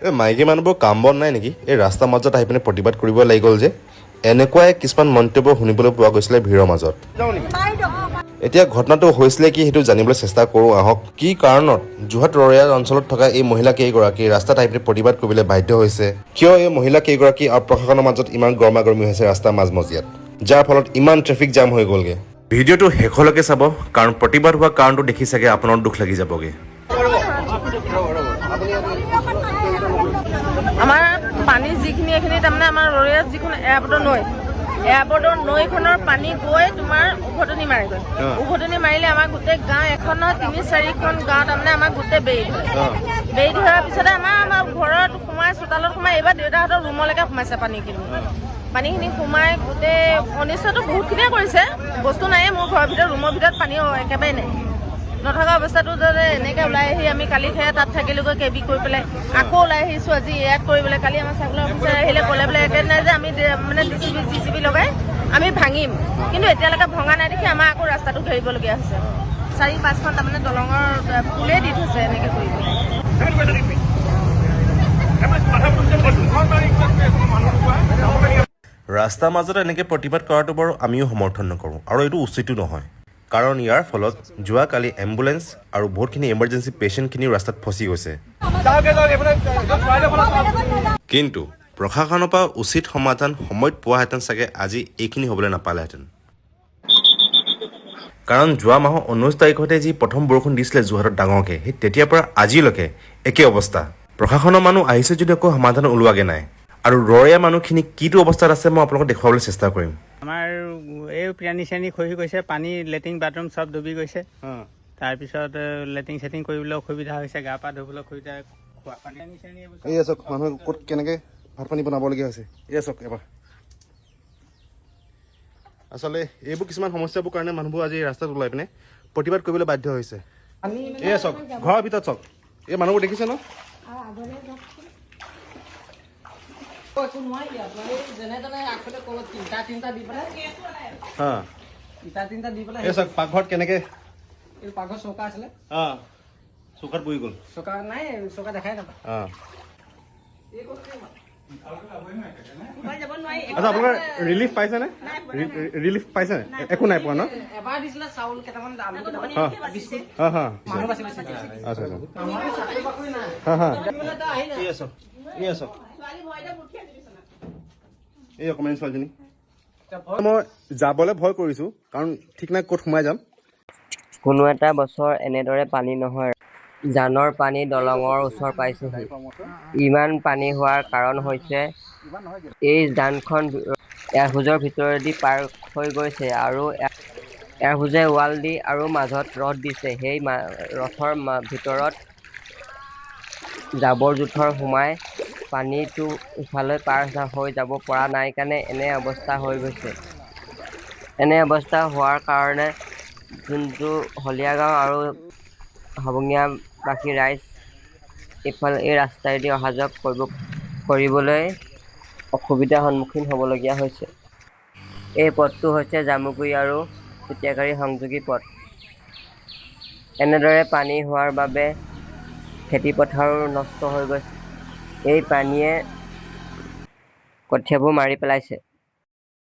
এই মাইকী মানুহবোৰ কাম বন নাই নেকি? এই ৰাস্তাৰ মাজত আহি পিনে প্ৰতিবাদ কৰিব লাগি গ'ল যে এনেকুৱাই কিছুমান মন্তব্য শুনিবলৈ পোৱা গৈছিলে ভিৰৰ মাজত। এতিয়া ঘটনাটো হৈছিলে কি সেইটো জানিবলৈ চেষ্টা কৰোঁ আহক। কি কাৰণত যোৰহাট ৰৰৈয়া অঞ্চলত থকা এই মহিলা কেইগৰাকী ৰাস্তাত আহি পিনে প্ৰতিবাদ কৰিবলৈ বাধ্য হৈছে? কিয় এই মহিলা কেইগৰাকী আৰু প্ৰশাসনৰ মাজত ইমান গৰমাগৰমি হৈছে ৰাস্তাৰ মাজমজিয়াত, যাৰ ফলত ইমান ট্ৰেফিক জাম হৈ গ'লগে? ভিডিঅ'টো শেষলৈকে চাব, কাৰণ প্ৰতিবাদ হোৱা কাৰণটো দেখি চাগে আপোনাৰ দুখ লাগি যাবগে। আমাৰ পানী যিখিনি এইখিনি তাৰমানে আমাৰ ৰৰৈয়াত যিখন এয়াৰপৰ্টৰ নৈখনৰ পানী গৈ তোমাৰ উভতনি মাৰেগৈ। উভতনি মাৰিলে আমাৰ গোটেই গাঁও এখন নহয় ৩-৪খন গাঁও তাৰমানে আমাৰ গোটেই বেৰি ধৰে। বেৰি ধৰাৰ পিছতে আমাৰ ঘৰত সোমাই চোতালত সোমাই এইবাৰ দেউতাহঁতৰ ৰুমলৈকে সোমাইছে পানীখিনি সোমাই গোটেই অনিষ্টটো বহুতখিনিয়ে কৰিছে। বস্তু নাইয়ে মোৰ ঘৰৰ ভিতৰত, ৰুমৰ ভিতৰত পানী একেবাৰে নাই। নথকা অৱস্থাটো এনেকৈ ওলাই আহি আমি কালি সেয়া তাত থাকিলোগৈ কেবি কৰি পেলাই আকৌ ওলাই আহিছোঁ আজি ইয়াত কৰিবলৈ। কালি আমাৰ চাৰ্কুলাৰ অফিচাৰ আহিলে ক'লে বোলে একেদিনাই যে আমি মানে জিচিবি লগাই আমি ভাঙিম, কিন্তু এতিয়ালৈকে ভঙা নাই দেখি আমাৰ আকৌ ৰাস্তাটো ঘেৰিবলগীয়া হৈছে। 4-5খন তাৰমানে দলঙৰ পুলেই দি থৈছে এনেকৈ কৰি পেলাই। ৰাস্তাৰ মাজত এনেকৈ প্ৰতিবাদ কৰাটো বাৰু আমিও সমৰ্থন নকৰোঁ, আৰু এইটো উচিতো নহয়। কাৰণ ইয়াৰ ফলত যোৱাকালি এম্বুলেঞ্চ আৰু বহুতখিনি এমাৰ্জেঞ্চি পেচেণ্টখিনিও ৰাস্তাত ফচি গৈছে। কিন্তু প্ৰশাসনৰ পৰা উচিত সমাধান সময়ত পোৱাহেঁতেন চাগে আজি এইখিনি হ'বলৈ নাপালেহেঁতেন। কাৰণ যোৱা মাহৰ 19 তাৰিখতে যি প্ৰথম বৰষুণ দিছিলে যোৰহাটত ডাঙৰকৈ, সেই তেতিয়াৰ পৰা আজিলৈকে একে অৱস্থা। প্ৰশাসনৰ মানুহ আহিছে যদিও একো সমাধান ওলোৱাগৈ নাই। আৰু ৰৰৈয়া মানুহখিনি কিটো অৱস্থাত আছে মই আপোনালোকক দেখুৱাবলৈ চেষ্টা কৰিম। আমাৰ এই পানী চানী খহি গৈছে, পানী লেট্ৰিন বাথৰুম চব ডুবি গৈছে। তাৰপিছত লেট্ৰিন চেট্ৰিন কৰিবলৈ অসুবিধা হৈছে, গা পা ধুবলৈ অসুবিধা, খোৱা পানী চানী এই চাওক মানুহে ক'ত কেনেকৈ ভাত পানী বনাবলগীয়া হৈছে। এই চাওক এবাৰ আচলতে এইবোৰ কিছুমান সমস্যাবোৰ কাৰণে মানুহবোৰ আজি ৰাস্তাত ওলাই পিনে প্ৰতিবাদ কৰিবলৈ বাধ্য হৈছে। এই চাওক ঘৰৰ ভিতৰত চাওক, এই মানুহবোৰ দেখিছে ন? পাকঘৰত কেনেকে চৌকা আছিলে, চৌকাত বহি গ'ল। চৌকা নাই, চৌকা দেখাই নাপায়। আচ্ছা, আপোনাৰ ৰিলিফ পাইছেনে? ৰিলিফ পাইছেনে? একো নাই পোৱা ন? এবাৰ দিছিলে চাউল কেইটামান, আলু কেইটামান, বিস্কুট। এই অকণমানি ছোৱালীজনী মই যাবলৈ ভয় কৰিছোঁ, কাৰণ ঠিক নাই ক'ত সোমাই যাম। কোনো এটা বছৰ এনেদৰে পানী নহয়। জানৰ পানী দলঙৰ ওচৰ পাইছেহি। ইমান পানী হোৱাৰ কাৰণ হৈছে এই জানখন এয়াৰহোজৰ ভিতৰেদি পাৰ হৈ গৈছে আৰু এয়াৰহোজে ৱাল দি আৰু মাজত ৰথ দিছে। সেই ৰথৰ ভিতৰত জাবৰ জোঁথৰ সোমাই পানীটো ইফালে পাৰ হৈ যাব পৰা নাই কাৰণে এনে অৱস্থা হৈ গৈছে। এনে অৱস্থা হোৱাৰ কাৰণে যোনটো হলীয়া গাঁও আৰু হাবুঙীয়াবাসী ৰাইজ এইফালে এই ৰাস্তাইদি অহা যোৱা কৰিবলৈ অসুবিধাৰ সন্মুখীন হ'বলগীয়া হৈছে। এই পথটো হৈছে জামুগুৰি আৰু চুতীয়াগাড়ী সংযোগী পথ। এনেদৰে পানী হোৱাৰ বাবে খেতিপথাৰো নষ্ট হৈ গৈছে। এই পানীয়ে কঠীয়াবোৰ মাৰি পেলাইছে।